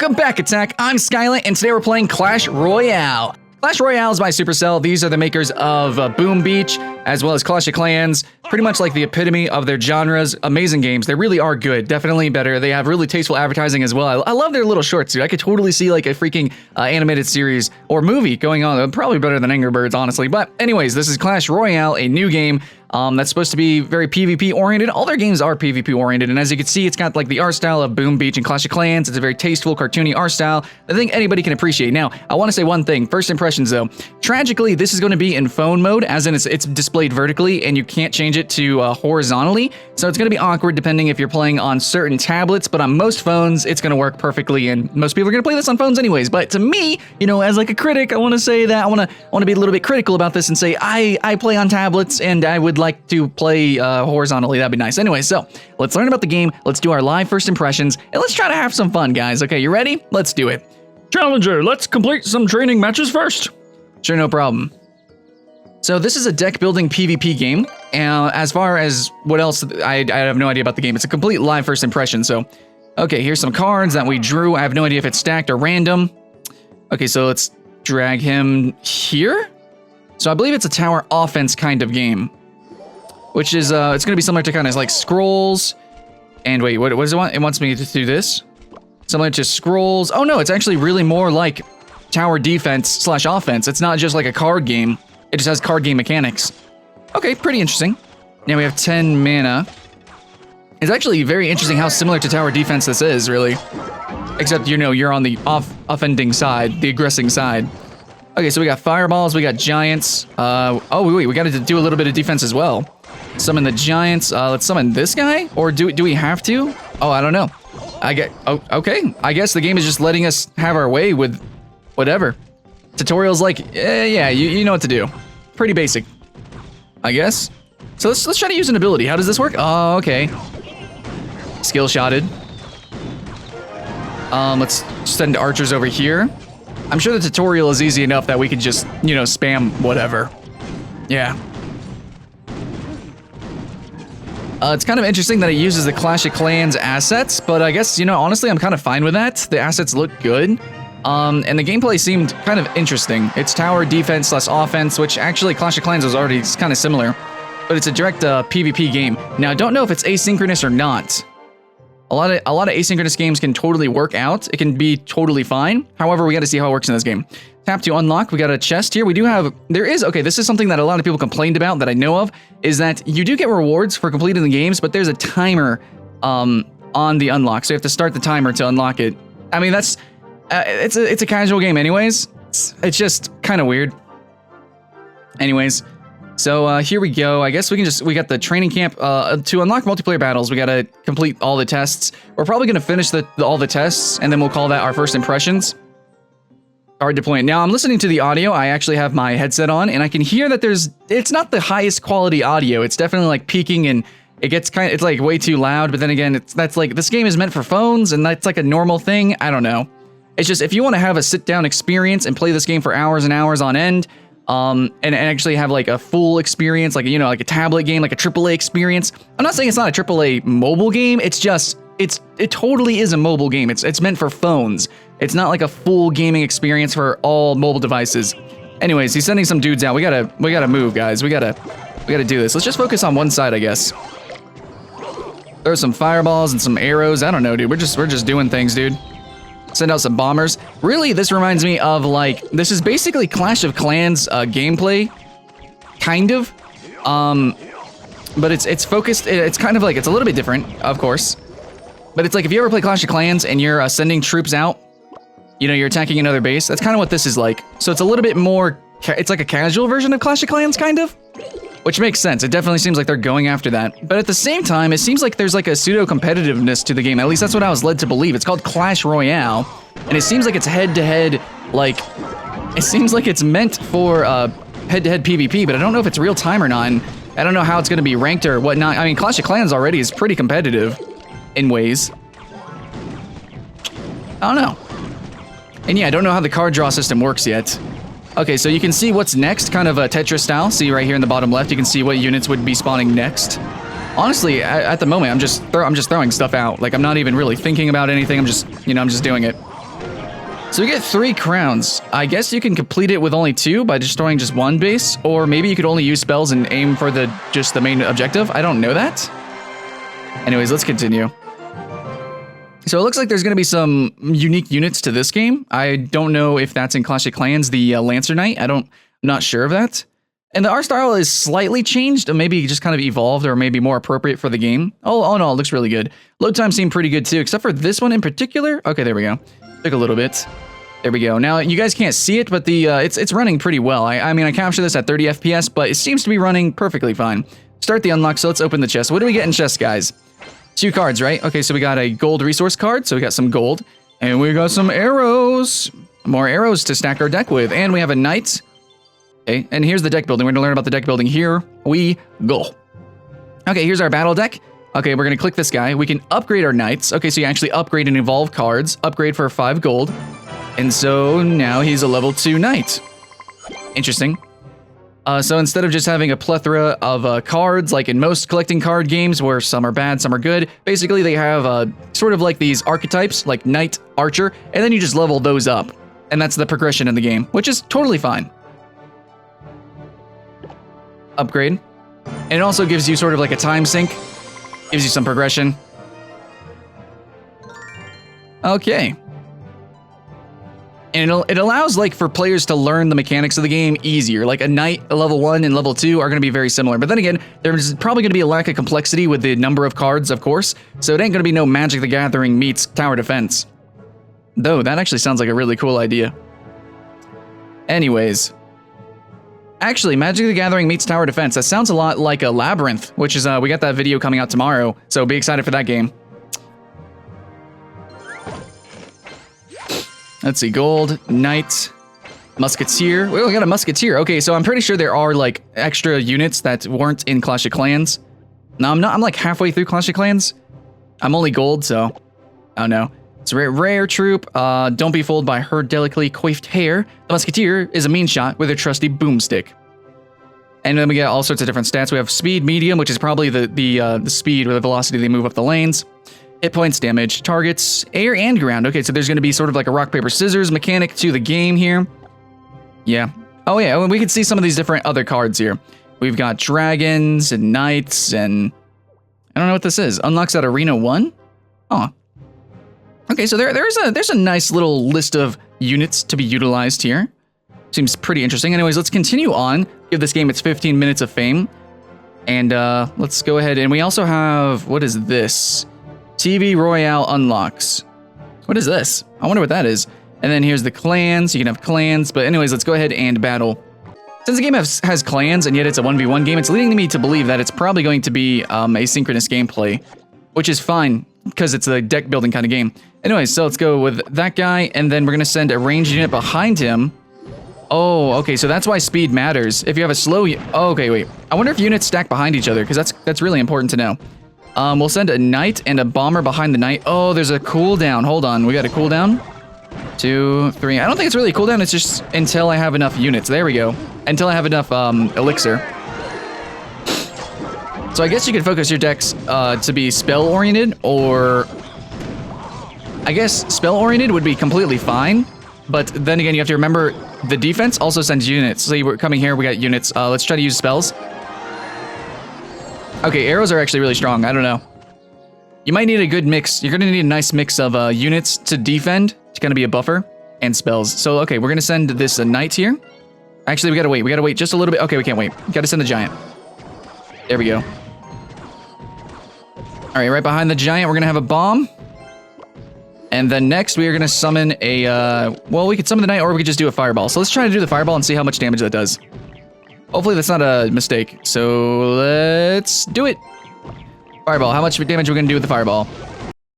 Welcome back, Attack. I'm Skylant, and today we're playing Clash Royale. Clash Royale is by Supercell. These are the makers of Boom Beach, as well as Clash of Clans. Pretty much like the epitome of their genres. Amazing games. They really are good. Definitely better. They have really tasteful advertising as well. I love their little shorts, dude. I could totally see like a freaking animated series or movie going on. Probably better than Angry Birds, honestly. But anyways, this is Clash Royale, a new game. That's supposed to be very PvP oriented. All their games are PvP oriented, and as you can see, it's got like the art style of Boom Beach and Clash of Clans. It's a very tasteful, cartoony art style that I think anybody can appreciate. Now, I want to say one thing. First impressions, though. Tragically, this is going to be in phone mode, as in it's displayed vertically, and you can't change it to horizontally. So it's going to be awkward depending if you're playing on certain tablets, but on most phones, it's going to work perfectly, and most people are going to play this on phones anyways. But to me, you know, as like a critic, I want to say that I want to be a little bit critical about this and say I play on tablets, and I would like to play horizontally. That'd be nice. Anyway, so let's learn about the game. Let's do our live first impressions, and let's try to have some fun, guys. Okay, you ready? Let's do it. Challenger, let's complete some training matches first. Sure, no problem. So this is a deck building PvP game. As far as what else, I have no idea about the game. It's a complete live first impression. So, okay, here's some cards that we drew. I have no idea if it's stacked or random. Okay, so let's drag him here. So I believe it's a tower offense kind of game, which is it's going to be similar to kind of like Scrolls. And wait, what does it want? It wants me to do this. Similar to Scrolls. Oh no, it's actually really more like tower defense / offense. It's not just like a card game. It just has card game mechanics. Okay, pretty interesting. Now we have 10 mana. It's actually very interesting how similar to tower defense this is, really. Except, you know, you're on the offending side, the aggressing side. Okay, so we got fireballs, we got giants. Oh, wait, we got to do a little bit of defense as well. Summon the giants. Let's summon this guy? Or do we have to? Oh, I don't know. Oh, okay. I guess the game is just letting us have our way with whatever. Tutorial's like, yeah, you know what to do. Pretty basic, I guess. So let's try to use an ability. How does this work? Oh, okay. Skill shotted. Let's send archers over here. I'm sure the tutorial is easy enough that we could just, you know, spam whatever. Yeah. It's kind of interesting that it uses the Clash of Clans assets, but I guess, you know, honestly, I'm kind of fine with that. The assets look good. And the gameplay seemed kind of interesting. It's tower defense / offense, which actually Clash of Clans was already kind of similar, but it's a direct PvP game. Now, I don't know if it's asynchronous or not. A lot of asynchronous games can totally work out. It can be totally fine. However, we got to see how it works in this game. Tap to unlock. We got a chest here. We do have, okay, this is something that a lot of people complained about that I know of, is that you do get rewards for completing the games, but there's a timer on the unlock. So you have to start the timer to unlock it. I mean, that's, it's a casual game anyways. It's just kind of weird. Anyways, so here we go. I guess we got the training camp. To unlock multiplayer battles, we got to complete all the tests. We're probably going to finish all the tests, and then we'll call that our first impressions. Card deployment. Now, I'm listening to the audio. I actually have my headset on, and I can hear that it's not the highest quality audio. It's definitely like peaking, and it gets it's like way too loud, but then again, that's like, this game is meant for phones, and that's like a normal thing. I don't know. It's just, if you want to have a sit-down experience and play this game for hours and hours on end, and actually have like a full experience, like, you know, like a tablet game, like a AAA experience. I'm not saying it's not a AAA mobile game. It's just, it totally is a mobile game. It's meant for phones. It's not like a full gaming experience for all mobile devices. Anyways, he's sending some dudes out. We gotta move, guys. We gotta do this. Let's just focus on one side, I guess. Throw some fireballs and some arrows. I don't know, dude. We're just doing things, dude. Send out some bombers. Really, this reminds me of, like, this is basically Clash of Clans gameplay, kind of. But it's focused. It's kind of like, it's a little bit different, of course. But it's like, if you ever play Clash of Clans and you're sending troops out, you know, you're attacking another base. That's kind of what this is like. So it's a little bit more. It's like a casual version of Clash of Clans, kind of. Which makes sense. It definitely seems like they're going after that. But at the same time, it seems like there's like a pseudo-competitiveness to the game. At least that's what I was led to believe. It's called Clash Royale. And it seems like it's head-to-head, like, it seems like it's meant for head-to-head PvP, but I don't know if it's real time or not. And I don't know how it's going to be ranked or whatnot. I mean, Clash of Clans already is pretty competitive in ways. I don't know. And yeah, I don't know how the card draw system works yet. Okay, so you can see what's next, kind of a Tetris style. See right here in the bottom left, you can see what units would be spawning next. Honestly, at the moment, I'm just throwing stuff out. Like, I'm not even really thinking about anything. I'm just doing it. So we get 3 crowns. I guess you can complete it with only 2 by destroying just 1 base, or maybe you could only use spells and aim for just the main objective. I don't know that. Anyways, let's continue. So it looks like there's going to be some unique units to this game. I don't know if that's in Clash of Clans, the Lancer Knight. I'm not sure of that. And the art style is slightly changed, or maybe just kind of evolved, or maybe more appropriate for the game. Oh no, it looks really good. Load time seemed pretty good too, except for this one in particular. Okay, there we go. Took a little bit. There we go. Now, you guys can't see it, but it's running pretty well. I mean, I captured this at 30 FPS, but it seems to be running perfectly fine. Start the unlock, so let's open the chest. What do we get in chest, guys? 2 cards, right? Okay, so we got a gold resource card, so we got some gold. And we got some arrows. More arrows to stack our deck with. And we have a knight. Okay, and here's the deck building. We're going to learn about the deck building. Here we go. Okay, here's our battle deck. Okay, we're going to click this guy. We can upgrade our knights. Okay, so you actually upgrade and evolve cards. Upgrade for 5 gold. And so now he's a level 2 knight. Interesting. So instead of just having a plethora of cards, like in most collecting card games, where some are bad, some are good, basically they have sort of like these archetypes, like knight, archer, and then you just level those up. And that's the progression in the game, which is totally fine. Upgrade. And it also gives you sort of like a time sink. Gives you some progression. Okay. And it allows like for players to learn the mechanics of the game easier. Like a knight, a level 1 and level 2 are going to be very similar. But then again, there's probably going to be a lack of complexity with the number of cards, of course. So it ain't going to be no Magic the Gathering meets tower defense. Though, that actually sounds like a really cool idea. Anyways. Actually, Magic the Gathering meets tower defense. That sounds a lot like a Labyrinth, which is, we got that video coming out tomorrow. So be excited for that game. Let's see, gold, knight, musketeer. We got a musketeer. Okay, so I'm pretty sure there are like extra units that weren't in Clash of Clans. No, I'm not. I'm like halfway through Clash of Clans. I'm only gold, so I don't know. It's a rare troop. Don't be fooled by her delicately coiffed hair. The musketeer is a mean shot with her trusty boomstick. And then we get all sorts of different stats. We have speed, medium, which is probably the speed or the velocity they move up the lanes. Hit points, damage, targets, air and ground. Okay, so there's going to be sort of like a rock, paper, scissors mechanic to the game here. Yeah. Oh, yeah, we can see some of these different other cards here. We've got dragons and knights and... I don't know what this is. Unlocks at Arena 1? Oh. Okay, so there's a nice little list of units to be utilized here. Seems pretty interesting. Anyways, let's continue on. Give this game its 15 minutes of fame. And let's go ahead. And we also have... What is this? TV Royale unlocks. What is this? I wonder what that is. And then here's the clans. You can have clans. But anyways, let's go ahead and battle. Since the game has clans and yet it's a 1v1 game, it's leading me to believe that it's probably going to be asynchronous gameplay, which is fine because it's a deck building kind of game. Anyways, so let's go with that guy. And then we're going to send a ranged unit behind him. Oh, okay. So that's why speed matters. If you have a slow... Oh, okay, wait. I wonder if units stack behind each other because that's really important to know. We'll send a knight and a bomber behind the knight. Oh, there's a cooldown. Hold on. We got a cooldown. 2, 3. I don't think it's really a cooldown. It's just until I have enough units. There we go. Until I have enough elixir. So I guess you could focus your decks to be spell-oriented, or... I guess spell-oriented would be completely fine. But then again, you have to remember the defense also sends units. So we're coming here. We got units. Let's try to use spells. Okay, arrows are actually really strong. I don't know. You might need a good mix. You're going to need a nice mix of units to defend, to kind of be a buffer, and spells. So, okay, we're going to send this knight here. Actually, we got to wait. We got to wait just a little bit. Okay, we can't wait. We got to send the giant. There we go. All right, right behind the giant, we're going to have a bomb. And then next, we are going to summon a... well, we could summon the knight, or we could just do a fireball. So let's try to do the fireball and see how much damage that does. Hopefully that's not a mistake. So let's do it. Fireball. How much damage are we going to do with the fireball?